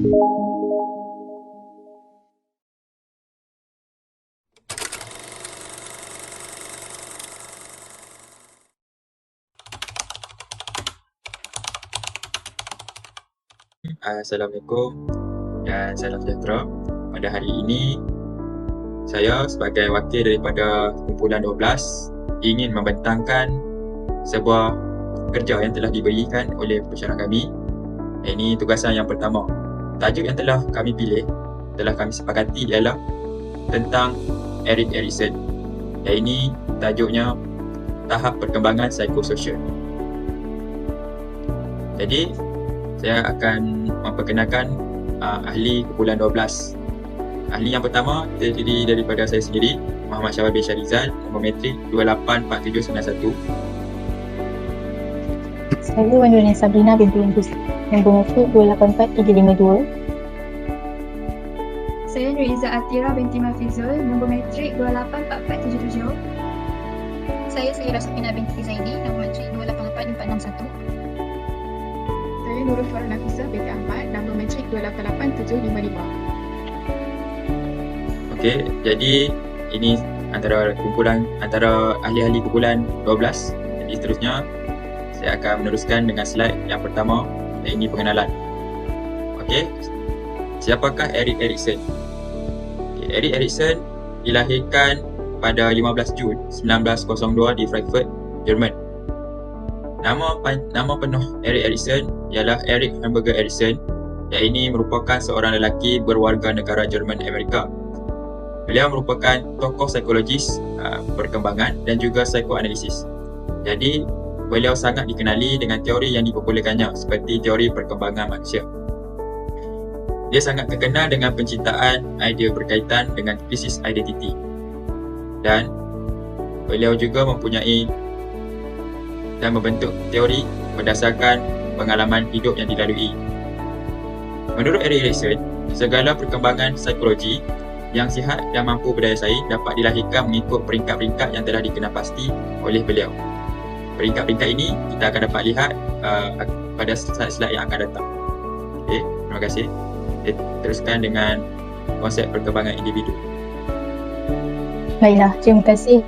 Assalamualaikum dan salam sejahtera. Pada hari ini, saya sebagai wakil daripada kumpulan 12 ingin membentangkan sebuah kerja yang telah diberikan oleh pensyarah kami. Ini tugasan yang pertama. Tajuk yang telah kami pilih, telah kami sepakati ialah tentang Erik Erikson. Dan ini tajuknya tahap perkembangan psikososial. Jadi, saya akan memperkenalkan ahli kumpulan 12. Ahli yang pertama terdiri daripada saya sendiri, Muhammad Syawal bin Syarizal, nombor metrik 284791. Saya Wanurin Sabrina binti Yunus, nombor metrik 284352. Saya Nur Izzat Atira binti Mafizul, nombor metrik 284477. Saya Sayyirah Safina binti Zaidi, nombor metrik 288461. Saya Nurul Farah Nafisah binti Ahmad, nombor metrik 288755. Okey, jadi ini antara ahli-ahli kumpulan 12. Jadi seterusnya saya akan meneruskan dengan slide yang pertama, yang ini pengenalan. Okey, siapakah Erik Erikson? Erik Erikson dilahirkan pada 15 Jun 1902 di Frankfurt, Jerman. Nama penuh Erik Erikson ialah Erik Hamburger Erikson, yang ini merupakan seorang lelaki berwarga negara Jerman Amerika. Beliau merupakan tokoh psikologis perkembangan dan juga psikoanalisis. Jadi, beliau sangat dikenali dengan teori yang dipopularkannya seperti teori perkembangan manusia. Dia sangat terkenal dengan penciptaan idea berkaitan dengan krisis identiti. Dan beliau juga mempunyai dan membentuk teori berdasarkan pengalaman hidup yang dilalui. Menurut Erik Erikson, segala perkembangan psikologi yang sihat dan mampu berdaya saing dapat dilahirkan mengikut peringkat-peringkat yang telah dikenal pasti oleh beliau. Peringkat-peringkat ini kita akan dapat lihat pada slide-slide yang akan datang. Okey, terima kasih. Kita teruskan dengan konsep perkembangan individu. Baiklah, terima kasih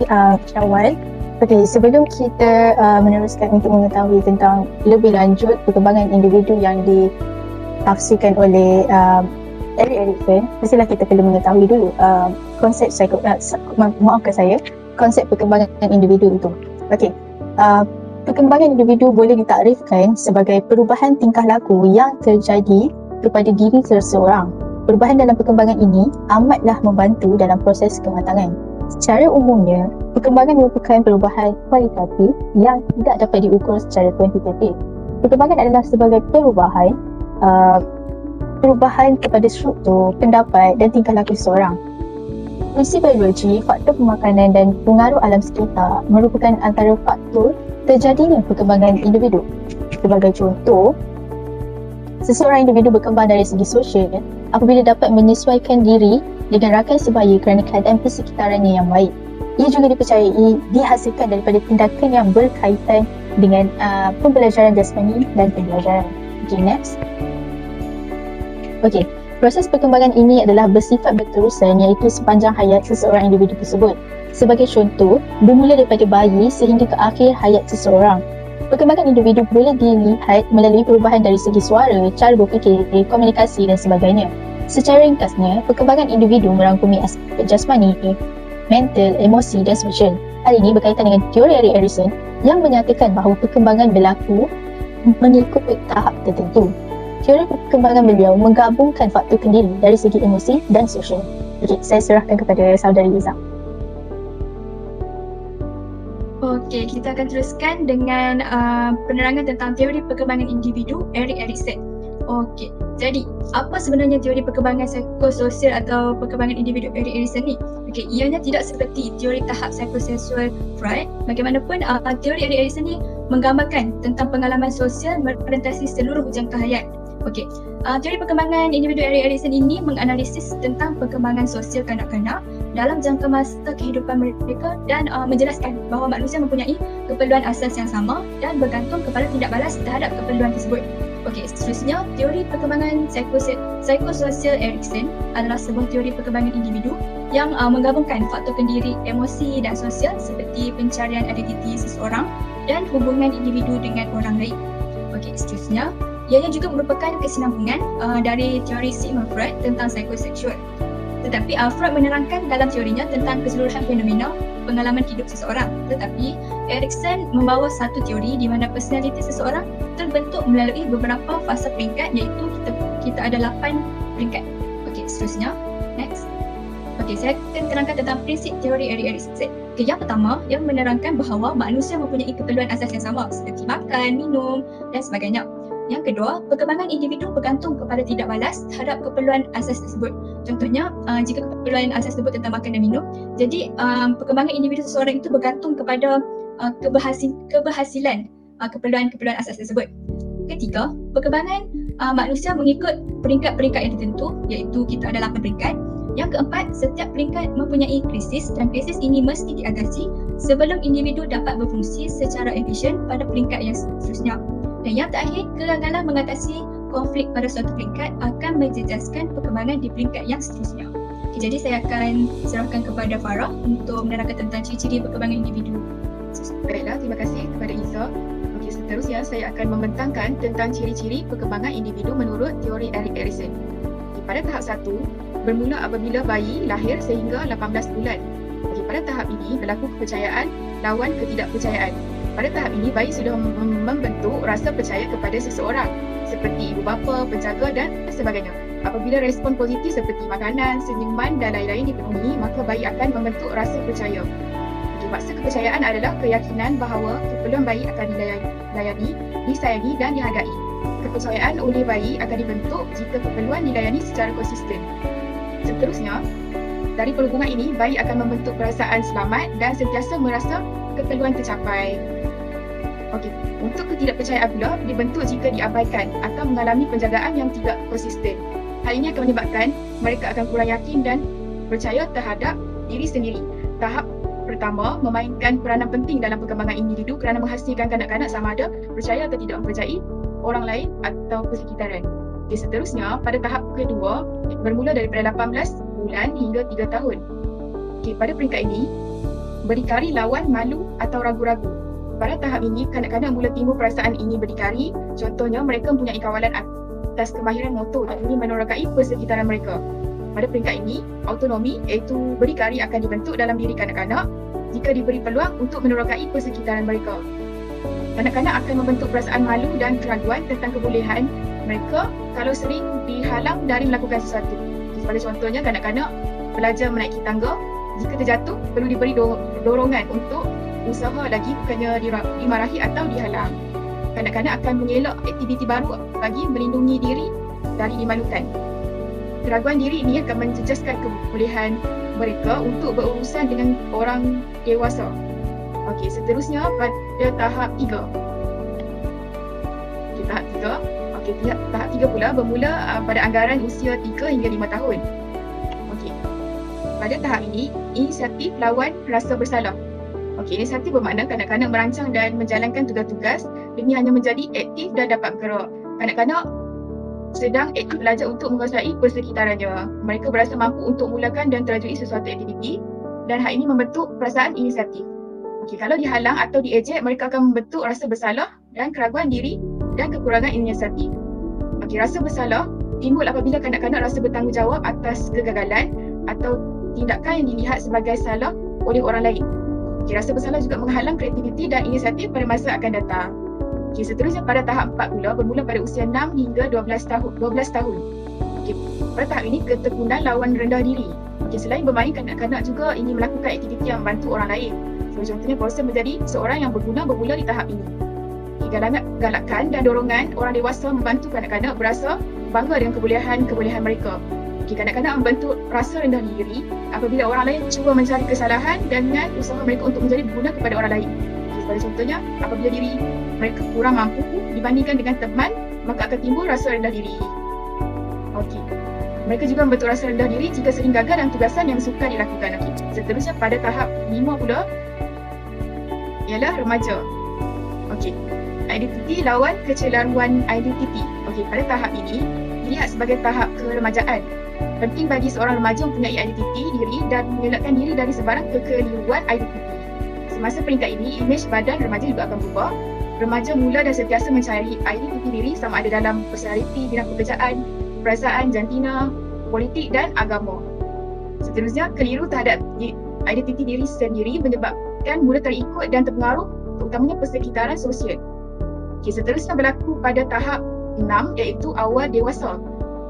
Syawal. Okey, sebelum kita meneruskan untuk mengetahui tentang lebih lanjut perkembangan individu yang ditafsirkan oleh Erik Erikson, mestilah kita perlu mengetahui dulu konsep konsep perkembangan individu itu. Okey, perkembangan individu boleh ditakrifkan sebagai perubahan tingkah laku yang terjadi kepada diri seseorang. Perubahan dalam perkembangan ini amatlah membantu dalam proses kematangan. Secara umumnya, perkembangan merupakan perubahan kualitatif yang tidak dapat diukur secara kuantitatif. Perkembangan adalah sebagai perubahan kepada struktur, pendapat dan tingkah laku seseorang. Fungsi biologi, faktor pemakanan dan pengaruh alam sekitar merupakan antara faktor terjadinya perkembangan individu. Sebagai contoh, seseorang individu berkembang dari segi sosial apabila dapat menyesuaikan diri dengan rakan sebaya kerana keadaan persekitarannya yang baik. Ia juga dipercayai dihasilkan daripada tindakan yang berkaitan dengan pembelajaran jasmani dan pembelajaran. Okay, next. Okey, proses perkembangan ini adalah bersifat berterusan, iaitu sepanjang hayat seseorang individu tersebut. Sebagai contoh, bermula daripada bayi sehingga ke akhir hayat seseorang. Perkembangan individu boleh dilihat melalui perubahan dari segi suara, cara berfikir, komunikasi dan sebagainya. Secara ringkasnya, perkembangan individu merangkumi aspek jasmani, mental, emosi dan sosial. Hal ini berkaitan dengan teori Erik Erikson yang menyatakan bahawa perkembangan berlaku mengikut tahap tertentu. Teori perkembangan beliau menggabungkan faktor kendiri dari segi emosi dan sosial. Okey, saya serahkan kepada saudari Izzah. Okey, kita akan teruskan dengan penerangan tentang teori perkembangan individu Erik Erikson. Okey, jadi apa sebenarnya teori perkembangan psikososial atau perkembangan individu Erik Erikson ni? Okey, ianya tidak seperti teori tahap psikososial Freud. Bagaimanapun, teori Erik Erikson ni menggambarkan tentang pengalaman sosial merentasi seluruh jangka hayat. Okey, teori perkembangan individu Erik Erikson ini menganalisis tentang perkembangan sosial kanak-kanak dalam jangka masa kehidupan mereka dan menjelaskan bahawa manusia mempunyai keperluan asas yang sama dan bergantung kepada tindak balas terhadap keperluan tersebut. Okey, seterusnya, teori perkembangan psikososial Erikson adalah sebuah teori perkembangan individu yang menggabungkan faktor pendiri emosi dan sosial seperti pencarian identiti seseorang dan hubungan individu dengan orang lain. Okey, seterusnya, ianya juga merupakan kesinambungan dari teori Sigmund Freud tentang psikoseksual. Tetapi Freud menerangkan dalam teorinya tentang keseluruhan fenomena pengalaman hidup seseorang. Tetapi Erikson membawa satu teori di mana personaliti seseorang terbentuk melalui beberapa fasa peringkat, iaitu kita ada 8 peringkat. Okey, seterusnya. Next. Okey, saya akan terangkan tentang prinsip teori Erikson. Okay, yang pertama, yang menerangkan bahawa manusia mempunyai keperluan asas yang sama seperti makan, minum dan sebagainya. Yang kedua, perkembangan individu bergantung kepada tidak balas terhadap keperluan asas tersebut. Contohnya, jika keperluan asas tersebut tentang makan dan minum, jadi perkembangan individu seseorang itu bergantung kepada keberhasilan keperluan asas tersebut. Ketiga, perkembangan manusia mengikut peringkat-peringkat yang tertentu, iaitu kita ada 8 peringkat. Yang keempat, setiap peringkat mempunyai krisis dan krisis ini mesti diatasi sebelum individu dapat berfungsi secara efisien pada peringkat yang seterusnya. Dan yang terakhir, kegagalan mengatasi konflik pada suatu peringkat akan menjejaskan perkembangan di peringkat yang seterusnya. Okay, jadi saya akan serahkan kepada Farah untuk menerangkan tentang ciri-ciri perkembangan individu. Baiklah, terima kasih kepada Iza. Okey, seterusnya saya akan membentangkan tentang ciri-ciri perkembangan individu menurut teori Erik Erikson. Okay, pada tahap 1, bermula apabila bayi lahir sehingga 18 bulan. Okay, pada tahap ini berlaku kepercayaan lawan ketidakpercayaan. Pada tahap ini, bayi sudah membentuk rasa percaya kepada seseorang seperti ibu bapa, penjaga dan sebagainya. Apabila respon positif seperti makanan, senyuman dan lain-lain dipenuhi, maka bayi akan membentuk rasa percaya. Maksa kepercayaan adalah keyakinan bahawa keperluan bayi akan dilayani, disayangi dan dihargai. Kepercayaan oleh bayi akan dibentuk jika keperluan dilayani secara konsisten. Seterusnya, dari perhubungan ini, bayi akan membentuk perasaan selamat dan sentiasa merasa keperluan tercapai. Okey, untuk ketidakpercayaan pula dibentuk jika diabaikan atau mengalami penjagaan yang tidak konsisten. Hal ini akan menyebabkan mereka akan kurang yakin dan percaya terhadap diri sendiri. Tahap pertama, memainkan peranan penting dalam perkembangan individu kerana menghasilkan kanak-kanak sama ada percaya atau tidak mempercayai orang lain atau persekitaran. Okay, seterusnya, pada tahap kedua, bermula daripada 18 bulan hingga 3 tahun. Okay, pada peringkat ini, berdikari lawan malu atau ragu-ragu. Pada tahap ini, kanak-kanak mula timbul perasaan ingin berdikari. Contohnya, mereka mempunyai kawalan atas kemahiran motor dan ingin menerokai persekitaran mereka. Pada peringkat ini, autonomi iaitu berdikari akan dibentuk dalam diri kanak-kanak jika diberi peluang untuk menerokai persekitaran mereka. Kanak-kanak akan membentuk perasaan malu dan keraguan tentang kebolehan mereka kalau sering dihalang dari melakukan sesuatu. Sebagai contohnya, kanak-kanak belajar menaiki tangga, jika terjatuh perlu diberi dorongan untuk usaha lagi bukannya dimarahi atau dihalang. Kanak-kanak akan mengelak aktiviti baru bagi melindungi diri dari dimalukan. Keraguan diri ini akan menjejaskan kebolehan mereka untuk berurusan dengan orang dewasa. Okey, seterusnya pada tahap 3. Okey, tahap 3. Okey, tahap 3 pula bermula pada anggaran usia 3 hingga 5 tahun. Okey. Pada tahap ini, inisiatif lawan rasa bersalah. Okey, inisiatif bermakna kanak-kanak merancang dan menjalankan tugas-tugas demi hanya menjadi aktif dan dapat bergerak. Kanak-kanak sedang aktif belajar untuk menguasai persekitarannya. Mereka berasa mampu untuk mulakan dan terajui sesuatu aktiviti dan hal ini membentuk perasaan inisiatif. Okey, kalau dihalang atau diejek, mereka akan membentuk rasa bersalah dan keraguan diri dan kekurangan inisiatif. Okey, rasa bersalah timbul apabila kanak-kanak rasa bertanggungjawab atas kegagalan atau tindakan yang dilihat sebagai salah oleh orang lain. Okey, rasa bersalah juga menghalang kreativiti dan inisiatif pada masa akan datang. Okey, seterusnya pada tahap 4 pula bermula pada usia 6 hingga 12 tahun. Okey, pada tahap ini ketekunan lawan rendah diri. Okey, selain bermain, kanak-kanak juga ingin melakukan aktiviti yang membantu orang lain. So, contohnya berusaha menjadi seorang yang berguna bermula di tahap ini. Okey, galakan dan dorongan orang dewasa membantu kanak-kanak berasa bangga dengan kebolehan mereka. Okey, kanak-kanak membentuk rasa rendah diri apabila orang lain cuba mencari kesalahan dengan usaha mereka untuk menjadi berguna kepada orang lain. Okey, sebagai contohnya, apabila diri mereka kurang mampu dibandingkan dengan teman, maka akan timbul rasa rendah diri. Okey, mereka juga membentuk rasa rendah diri jika sering gagal dalam tugasan yang suka dilakukan. Okey, seterusnya pada tahap 5 pula ialah remaja. Okey, identiti lawan kecelaruan identiti. Okey, pada tahap ini dilihat sebagai tahap keremajaan. Penting bagi seorang remaja mempunyai identiti diri dan mengelakkan diri dari sebarang kekeliruan identiti. Semasa peringkat ini, imej badan remaja juga akan berubah. Remaja mula dan sentiasa mencari identiti diri sama ada dalam personaliti, bidang pekerjaan, perasaan, jantina, politik dan agama. Seterusnya, keliru terhadap identiti diri sendiri menyebabkan mula terikut dan terpengaruh terutamanya persekitaran sosial. Okay, seterusnya berlaku pada tahap 6 iaitu awal dewasa.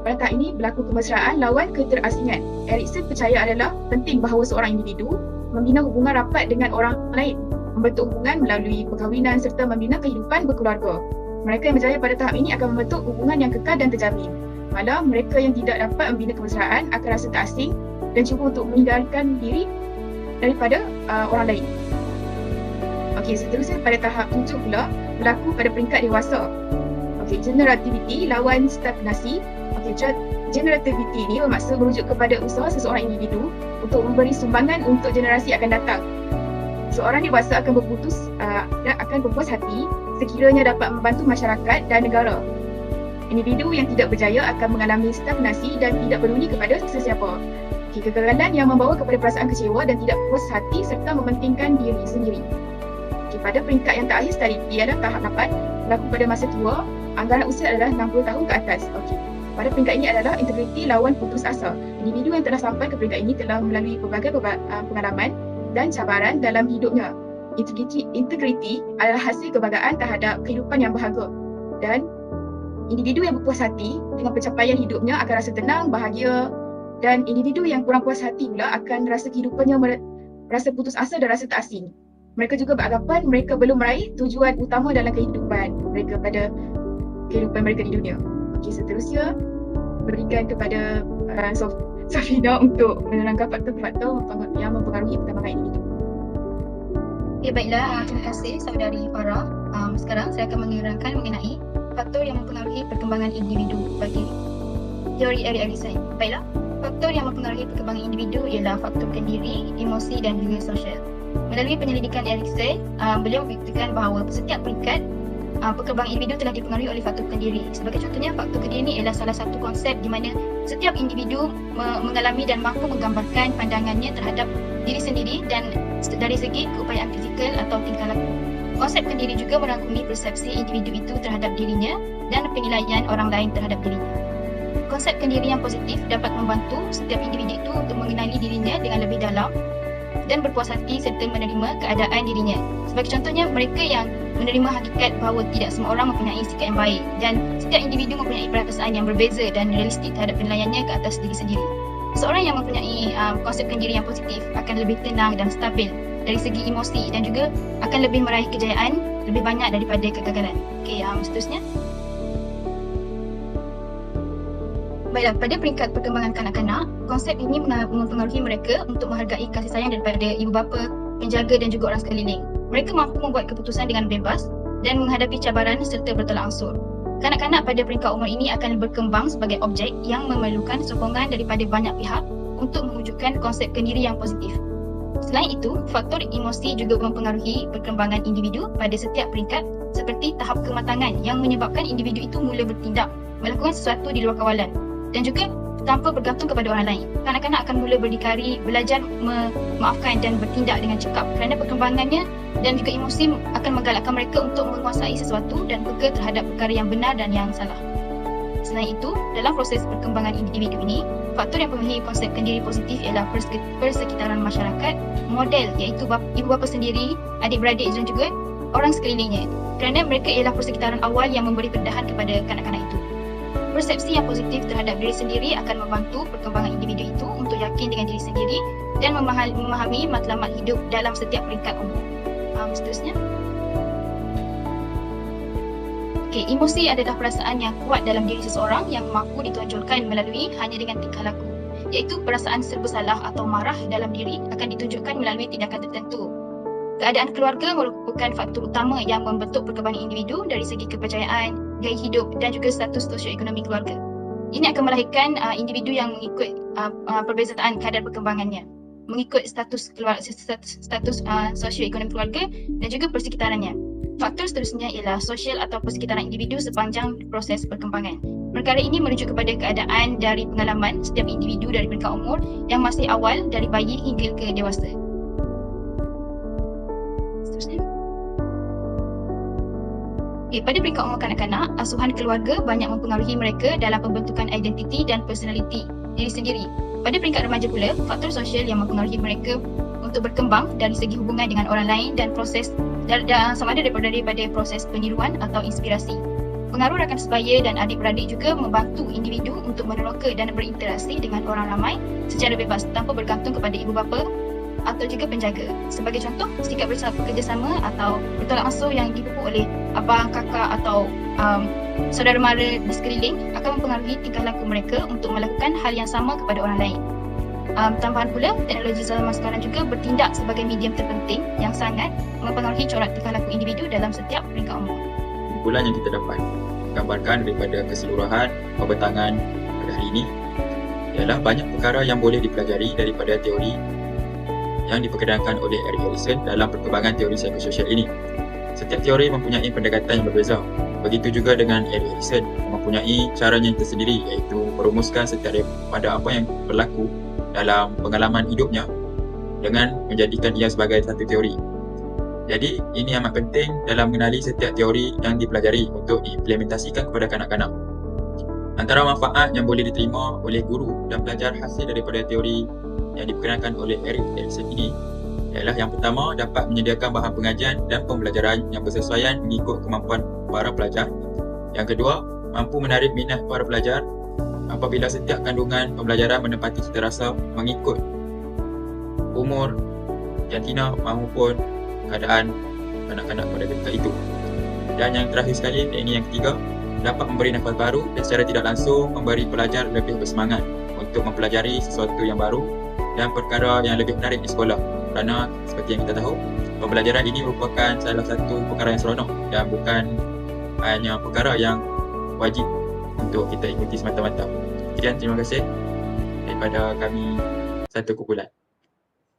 Pada tahap ini berlaku kemesraan lawan keterasingan. Erikson percaya adalah penting bahawa seorang individu membina hubungan rapat dengan orang lain, membentuk hubungan melalui perkahwinan serta membina kehidupan berkeluarga. Mereka yang berjaya pada tahap ini akan membentuk hubungan yang kekal dan terjamin. Malah mereka yang tidak dapat membina kemesraan akan rasa terasing dan cuba untuk menghindarkan diri daripada orang lain. Okey, seterusnya pada tahap 7 pula berlaku pada peringkat dewasa. Okey, generativity lawan stagnasi. Okey, generativity ini bermaksud merujuk kepada usaha seseorang individu untuk memberi sumbangan untuk generasi akan datang. Seorang dewasa akan berpuas hati sekiranya dapat membantu masyarakat dan negara. Individu yang tidak berjaya akan mengalami stagnasi dan tidak peduli kepada sesiapa. Kegagalan yang membawa kepada perasaan kecewa dan tidak puas hati serta mementingkan diri sendiri. Pada peringkat yang terakhir tadi ialah tahap 8, berlaku pada masa tua, anggaran usia adalah 60 tahun ke atas. Pada peringkat ini adalah integriti lawan putus asa. Individu yang telah sampai ke peringkat ini telah melalui berbagai pengalaman dan cabaran dalam hidupnya. Integriti adalah hasil kebanggaan terhadap kehidupan yang berharga. Dan individu yang berpuas hati dengan pencapaian hidupnya akan rasa tenang, bahagia. Dan individu yang kurang puas hati pula akan rasa kehidupannya rasa putus asa dan rasa terasing. Mereka juga beranggapan mereka belum meraih tujuan utama dalam kehidupan mereka pada kehidupan mereka di dunia. Okey, seterusnya berikan kepada Safina untuk menerangkan faktor-faktor yang mempengaruhi perkembangan individu. Okay, baiklah, terima kasih saudari Farah. Sekarang saya akan menerangkan mengenai faktor yang mempengaruhi perkembangan individu bagi teori Erik Erikson. Baiklah, faktor yang mempengaruhi perkembangan individu ialah faktor kendiri, emosi dan juga sosial. Melalui penyelidikan Erikson, beliau membuktikan bahawa setiap peringkat perkembangan individu telah dipengaruhi oleh faktor kendiri. Sebagai contohnya, faktor kendiri ini ialah salah satu konsep di mana setiap individu mengalami dan mampu menggambarkan pandangannya terhadap diri sendiri dan dari segi keupayaan fizikal atau tingkah laku. Konsep kendiri juga merangkumi persepsi individu itu terhadap dirinya dan penilaian orang lain terhadap dirinya. Konsep kendiri yang positif dapat membantu setiap individu itu untuk mengenali dirinya dengan lebih dalam dan berpuas hati serta menerima keadaan dirinya. Sebagai contohnya, mereka yang menerima hakikat bahawa tidak semua orang mempunyai sikap yang baik dan setiap individu mempunyai perasaan yang berbeza dan realistik terhadap penilaiannya ke atas diri sendiri. Seorang yang mempunyai konsep kendiri yang positif akan lebih tenang dan stabil dari segi emosi dan juga akan lebih meraih kejayaan lebih banyak daripada kegagalan. Okey, seterusnya. Baiklah, pada peringkat perkembangan kanak-kanak, konsep ini mempengaruhi mereka untuk menghargai kasih sayang daripada ibu bapa, penjaga dan juga orang sekeliling. Mereka mampu membuat keputusan dengan bebas dan menghadapi cabaran serta bertolak ansur. Kanak-kanak pada peringkat umur ini akan berkembang sebagai objek yang memerlukan sokongan daripada banyak pihak untuk mewujudkan konsep kendiri yang positif. Selain itu, faktor emosi juga mempengaruhi perkembangan individu pada setiap peringkat seperti tahap kematangan yang menyebabkan individu itu mula bertindak, melakukan sesuatu di luar kawalan dan juga tanpa bergantung kepada orang lain. Kanak-kanak akan mula berdikari, belajar memaafkan dan bertindak dengan cekap kerana perkembangannya dan juga emosi akan menggalakkan mereka untuk menguasai sesuatu dan peka terhadap perkara yang benar dan yang salah. Selain itu, dalam proses perkembangan individu ini, faktor yang mempengaruhi konsep kendiri positif ialah persekitaran masyarakat, model iaitu ibu bapa sendiri, adik-beradik dan juga orang sekelilingnya, kerana mereka ialah persekitaran awal yang memberi pendedahan kepada kanak-kanak itu. Persepsi yang positif terhadap diri sendiri akan membantu perkembangan individu itu untuk yakin dengan diri sendiri dan memahami matlamat hidup dalam setiap peringkat umur. Seterusnya. Okey, emosi adalah perasaan yang kuat dalam diri seseorang yang mampu ditonjolkan melalui hanya dengan tingkah laku, iaitu perasaan serba salah atau marah dalam diri akan ditunjukkan melalui tindakan tertentu. Keadaan keluarga merupakan faktor utama yang membentuk perkembangan individu dari segi kepercayaan, gaya hidup dan juga status sosioekonomi keluarga. Ini akan melahirkan individu yang mengikut perbezaan kadar perkembangannya, mengikut status sosioekonomi keluarga dan juga persekitarannya. Faktor seterusnya ialah sosial atau persekitaran individu sepanjang proses perkembangan. Perkara ini merujuk kepada keadaan dari pengalaman setiap individu dari peringkat umur yang masih awal dari bayi hingga ke dewasa. Seterusnya. Pada peringkat umur kanak-kanak, asuhan keluarga banyak mempengaruhi mereka dalam pembentukan identiti dan personaliti diri sendiri. Pada peringkat remaja pula, faktor sosial yang mempengaruhi mereka untuk berkembang dari segi hubungan dengan orang lain dan proses sama ada daripada proses peniruan atau inspirasi. Pengaruh rakan sebaya dan adik-beradik juga membantu individu untuk meneroka dan berinteraksi dengan orang ramai secara bebas tanpa bergantung kepada ibu bapa atau juga penjaga. Sebagai contoh, sikap bekerjasama atau bertolak ansur yang dipupuk oleh abang, kakak atau saudara mara di sekeliling akan mempengaruhi tingkah laku mereka untuk melakukan hal yang sama kepada orang lain. Tambahan pula, teknologi zaman sekarang juga bertindak sebagai medium terpenting yang sangat mempengaruhi corak tingkah laku individu dalam setiap peringkat umur. Kumpulan yang kita dapat gambarkan daripada keseluruhan pembentangan pada hari ini ialah banyak perkara yang boleh dipelajari daripada teori yang diperkenalkan oleh Erik Erikson dalam perkembangan teori psikososial ini. Setiap teori mempunyai pendekatan yang berbeza. Begitu juga dengan Erik Erikson mempunyai caranya yang tersendiri, iaitu merumuskan setiap daripada apa yang berlaku dalam pengalaman hidupnya dengan menjadikan ia sebagai satu teori. Jadi ini amat penting dalam mengenali setiap teori yang dipelajari untuk diimplementasikan kepada kanak-kanak. Antara manfaat yang boleh diterima oleh guru dan pelajar hasil daripada teori yang diperkenalkan oleh Erik Erikson ini ialah yang pertama, dapat menyediakan bahan pengajian dan pembelajaran yang bersesuaian mengikut kemampuan para pelajar. Yang kedua, mampu menarik minat para pelajar apabila setiap kandungan pembelajaran menepati citarasa mengikut umur, jantina maupun keadaan kanak-kanak pada ketika itu. Dan yang terakhir sekali, ini yang ketiga, dapat memberi nafas baru dan secara tidak langsung memberi pelajar lebih bersemangat untuk mempelajari sesuatu yang baru dan perkara yang lebih menarik di sekolah. Kerana seperti yang kita tahu, pembelajaran ini merupakan salah satu perkara yang seronok dan bukan hanya perkara yang wajib untuk kita ikuti semata-mata. Sekian, terima kasih daripada kami Satu Kumpulan.